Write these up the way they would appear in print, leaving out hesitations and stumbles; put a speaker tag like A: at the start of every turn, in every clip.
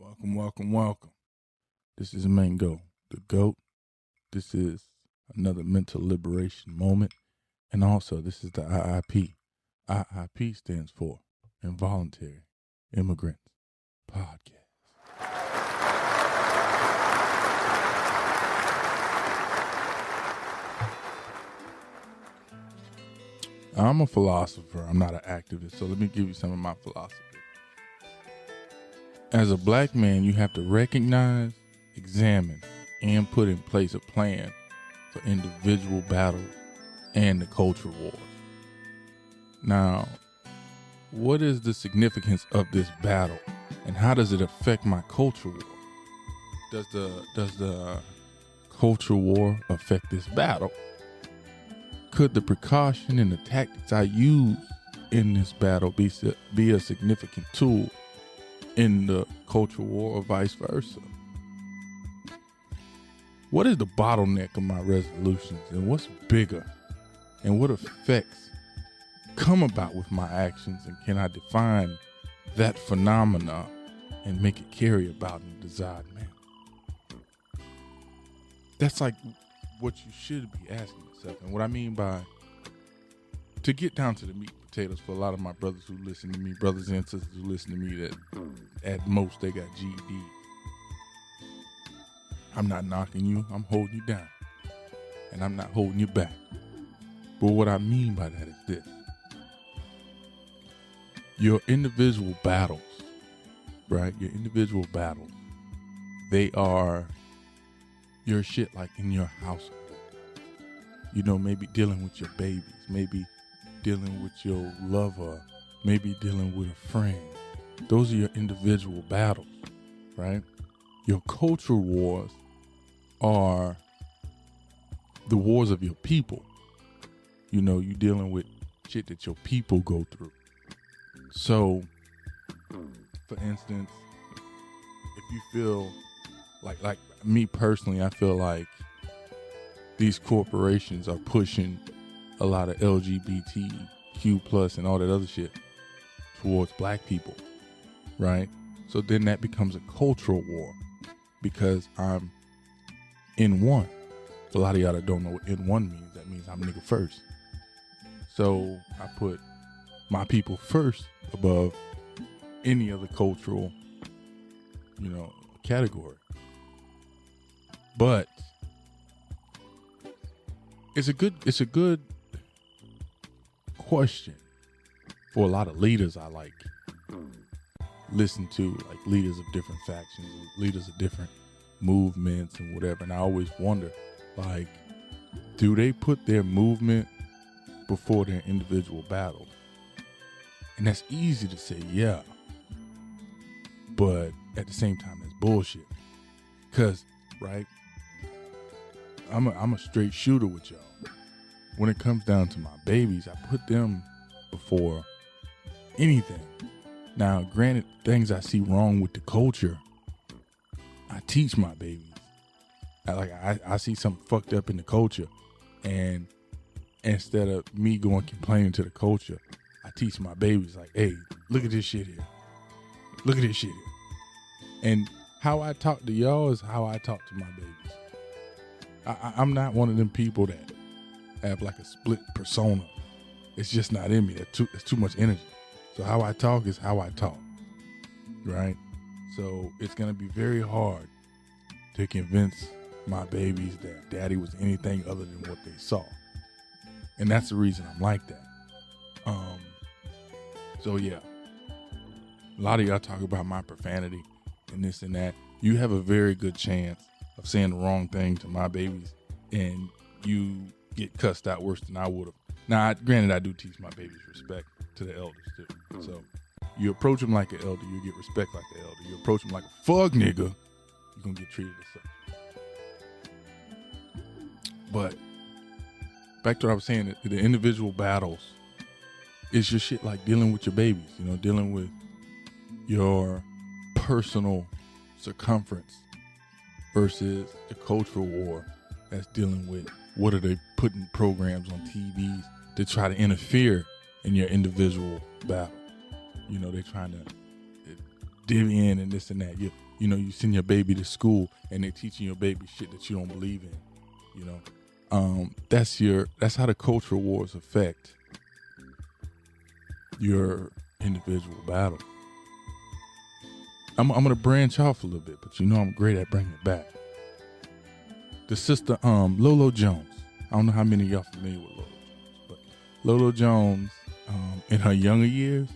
A: Welcome, welcome, welcome. This is Mango, the GOAT. This is another mental liberation moment. And also, this is the IIP. IIP stands for Involuntary Immigrants Podcast. I'm a philosopher. I'm not an activist. So let me give you some of my philosophy. As a black man, you have to recognize, examine, and put in place a plan for individual battles and the culture wars. Now, what is the significance of this battle, and how does it affect my culture war? Does the culture war affect this battle? Could the precaution and the tactics I use in this battle be a significant tool in the culture war, or vice versa? What is the bottleneck of my resolutions, and what's bigger, and what effects come about with my actions, and can I define that phenomena and make it carry about in a desired manner? That's like what you should be asking yourself. And what I mean by, to get down to the meat and potatoes, for a lot of my brothers who listen to me, brothers and sisters who listen to me, that at most they got GED. I'm not knocking you, I'm holding you down. And I'm not holding you back. But what I mean by that is this. Your individual battles, right? Your individual battles, they are your shit, like in your household. You know, maybe dealing with your babies, maybe dealing with your lover, maybe dealing with a friend. Those are your individual battles, right? Your culture wars are the wars of your people. You know, you're dealing with shit that your people go through. So, for instance, if you feel like me personally, I feel like these corporations are pushing a lot of LGBTQ plus and all that other shit towards black people, right? So then that becomes a cultural war because I'm in one. For a lot of y'all that don't know what in one means, that means I'm nigga first. So I put my people first above any other cultural, category. But it's a good question for a lot of leaders I like listen to, like leaders of different factions, leaders of different movements and whatever. And I always wonder, like, do they put their movement before their individual battle? And that's easy to say, yeah. But at the same time, that's bullshit. Cause, right, I'm a straight shooter with y'all. When it comes down to my babies, I put them before anything. Now, granted, things I see wrong with the culture, I teach my babies. I see something fucked up in the culture, and instead of me going complaining to the culture, I teach my babies, like, hey, look at this shit here. Look at this shit here. And how I talk to y'all is how I talk to my babies. I'm not one of them people that have like a split persona. It's just not in me. It's too much energy. So how I talk is how I talk, right? So it's going to be very hard to convince my babies that daddy was anything other than what they saw. And that's the reason I'm like that. So yeah, a lot of y'all talk about my profanity and this and that. You have a very good chance of saying the wrong thing to my babies and you get cussed out worse than I would have. Now, granted, I do teach my babies respect to the elders too. So you approach them like an elder, you get respect like an elder. You approach them like a fuck nigga, you're going to get treated as such. But back to what I was saying, the individual battles is just shit like dealing with your babies, dealing with your personal circumference versus the cultural war that's dealing with what are they putting programs on TVs to try to interfere in your individual battle. They're trying to divvying and this and that. You know, you send your baby to school and they're teaching your baby shit that you don't believe in. You know, that's how the cultural wars affect your individual battle. I'm gonna branch off a little bit, but you know I'm great at bringing it back. The sister Lolo Jones. I don't know how many of y'all familiar with Lolo Jones, but Lolo Jones, in her younger years,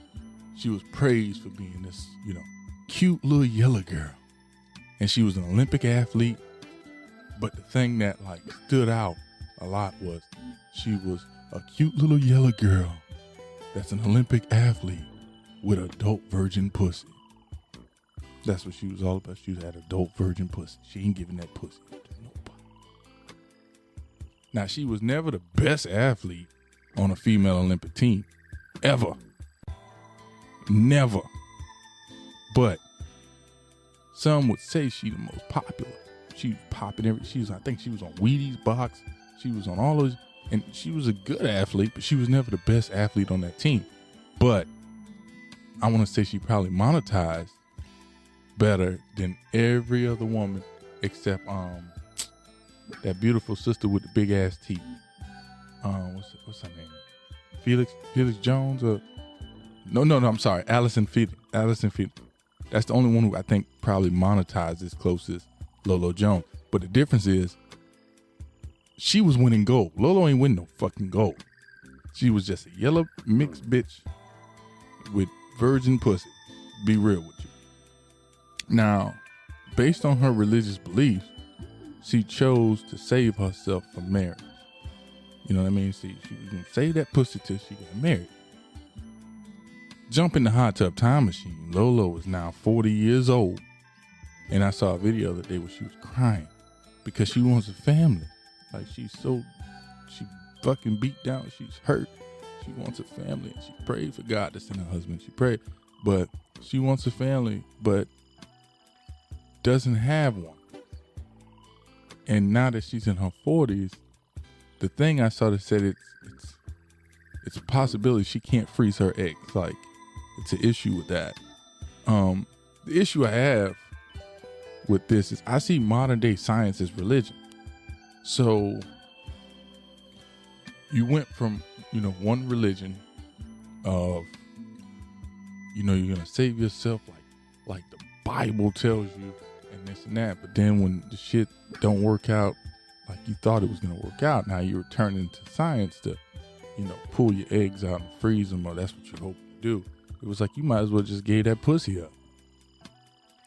A: she was praised for being this, you know, cute little yellow girl, and she was an Olympic athlete. But the thing that like stood out a lot was she was a cute little yellow girl that's an Olympic athlete with adult virgin pussy. That's what she was all about. She was that adult virgin pussy. She ain't giving that pussy to nobody. Now, she was never the best athlete on a female Olympic team. Ever. Never. But some would say she the most popular. She was popping I think she was on Wheaties box. She was on all those, and she was a good athlete, but she was never the best athlete on that team. But I want to say she probably monetized better than every other woman except that beautiful sister with the big ass teeth. What's her name? Felix Jones or no, I'm sorry, Allison Felix. That's the only one who I think probably monetized as close as Lolo Jones. But the difference is she was winning gold. Lolo ain't winning no fucking gold. She was just a yellow mixed bitch with virgin pussy. Be real with you. Now, based on her religious beliefs, she chose to save herself from marriage. You know what I mean? See, she was gonna save that pussy till she got married. Jump in the hot tub time machine. Lolo is now 40 years old. And I saw a video the other day where she was crying because she wants a family. Like she fucking beat down. She's hurt. She wants a family. And she prayed for God to send her husband. She prayed, but she wants a family, but doesn't have one. And now that she's in her 40s, the thing I saw that said it's a possibility she can't freeze her eggs. Like it's an issue with that. The issue I have with this is I see modern day science as religion. So you went from, you know, one religion of, you know, you're gonna save yourself like the Bible tells you and this and that, but then when the shit don't work out like you thought it was gonna work out, now you're turning to science to, you know, pull your eggs out and freeze them, or that's what you hope to do. It was like you might as well just gave that pussy up,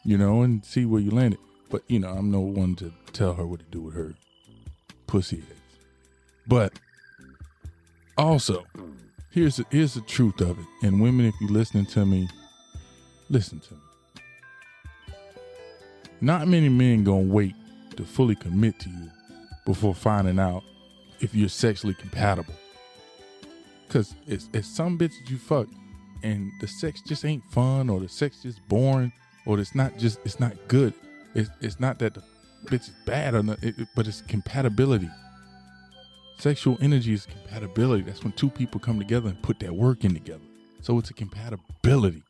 A: you know, and see where you landed. But, you know, I'm no one to tell her what to do with her pussy eggs. But also, here's the truth of it. And women, if you're listening to me, listen to me. Not many men gonna wait to fully commit to you before finding out if you're sexually compatible. Cause it's some bitches you fuck and the sex just ain't fun, or the sex just boring, or it's not good. It's not that the bitch is bad or not, but it's compatibility. Sexual energy is compatibility. That's when two people come together and put that work in together. So it's a compatibility.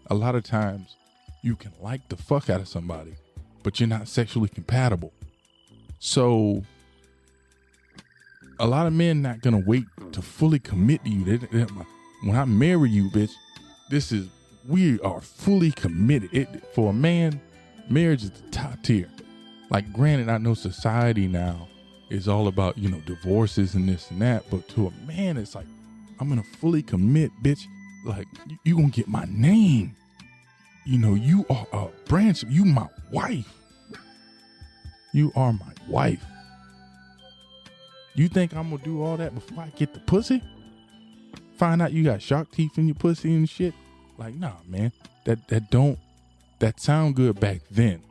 A: A lot of times you can like the fuck out of somebody, but you're not sexually compatible. So a lot of men not gonna wait to fully commit to you. When I marry you, bitch, we are fully committed. For a man, marriage is the top tier. Like, granted, I know society now is all about, you know, divorces and this and that, but to a man, it's like, I'm gonna fully commit, bitch. Like, you gonna get my name. You know, you are a branch. You my wife. You are my wife. You think I'm gonna do all that before I get the pussy? Find out you got shark teeth in your pussy and shit? Like, nah, man. That sound good back then.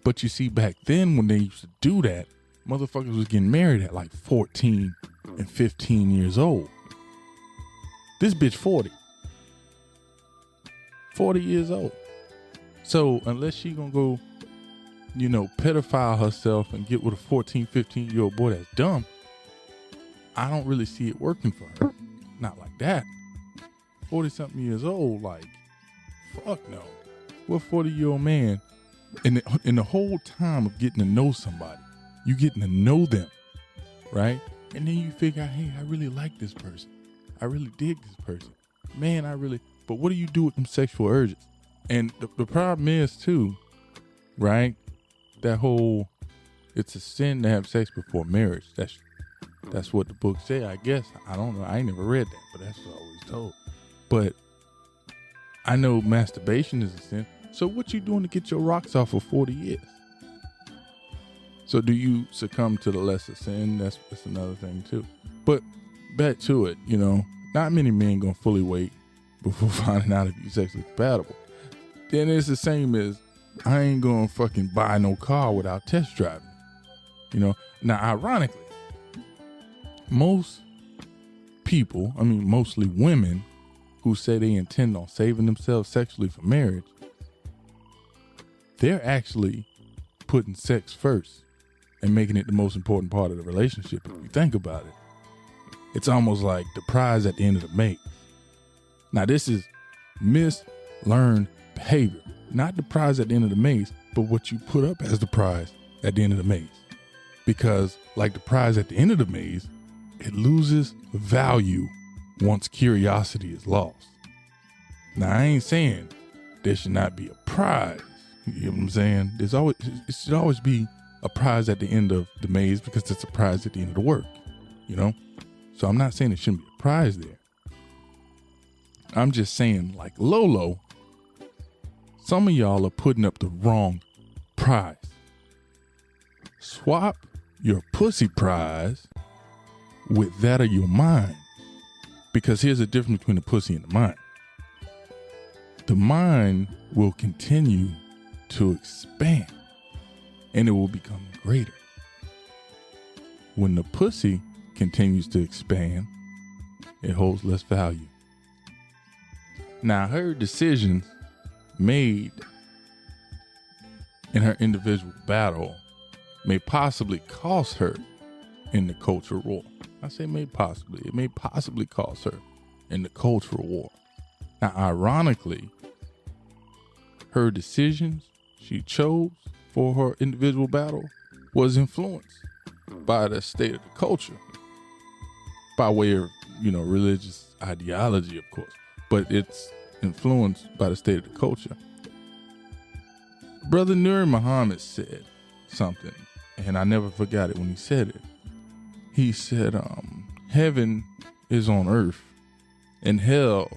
A: But you see, back then when they used to do that, motherfuckers was getting married at like 14 and 15 years old. This bitch 40. 40 years old. So unless she gonna go, you know, pedophile herself and get with a 14, 15-year-old boy that's dumb, I don't really see it working for her. Not like that. 40-something years old, like Fuck no. What 40-year-old man, in the whole time of getting to know somebody, you getting to know them, right? And then you figure out, hey, I really like this person. I really dig this person. Man, but what do you do with them sexual urges? And the problem is too, right? That whole, it's a sin to have sex before marriage. That's what the book say, I guess. I don't know. I ain't never read that, but that's what I was told. But I know masturbation is a sin. So what you doing to get your rocks off for 40 years? So do you succumb to the lesser sin? That's another thing too. But back to it, not many men gonna fully wait before finding out if you're sexually compatible. Then it's the same as I ain't gonna fucking buy no car without test driving. Now ironically, most people, mostly women who say they intend on saving themselves sexually for marriage, they're actually putting sex first and making it the most important part of the relationship. If you think about it, it's almost like the prize at the end of the maze. Now, this is mislearned behavior. Not the prize at the end of the maze, but what you put up as the prize at the end of the maze. Because like the prize at the end of the maze, it loses value once curiosity is lost. Now, I ain't saying there should not be a prize. You know what I'm saying? It should always be a prize at the end of the maze because it's a prize at the end of the work, So I'm not saying there shouldn't be a prize there. I'm just saying, like Lolo, some of y'all are putting up the wrong prize. Swap your pussy prize with that of your mind. Because here's the difference between the pussy and the mind. The mind will continue to expand and it will become greater. When the pussy continues to expand, it holds less value. Now, her decisions made in her individual battle may possibly cost her in the cultural war. I say may possibly. It may possibly cost her in the cultural war. Now, ironically, her decisions she chose for her individual battle was influenced by the state of the culture, by way of, religious ideology, of course, but it's influenced by the state of the culture. Brother Nuri Muhammad said something, and I never forgot it when he said it. He said, heaven is on earth, and hell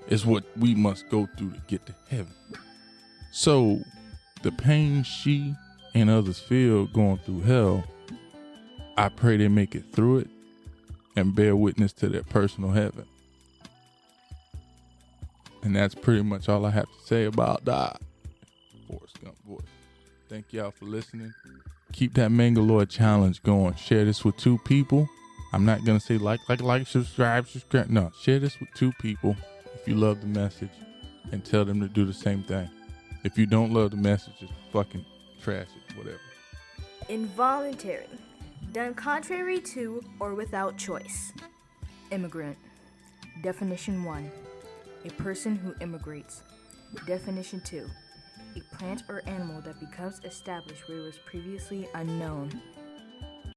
A: is what we must go through to get to heaven. So the pain she and others feel going through hell, I pray they make it through it and bear witness to their personal heaven. And that's pretty much all I have to say about that. Forrest Gump voice. Thank y'all for listening. Keep that Mangaloid challenge going. Share this with 2 people. I'm not going to say like, subscribe. No, share this with 2 people if you love the message and tell them to do the same thing. If you don't love the message, just fucking trash it, whatever.
B: Involuntary. Done contrary to or without choice. Immigrant. Definition 1. A person who immigrates. Definition 2. A plant or animal that becomes established where it was previously unknown.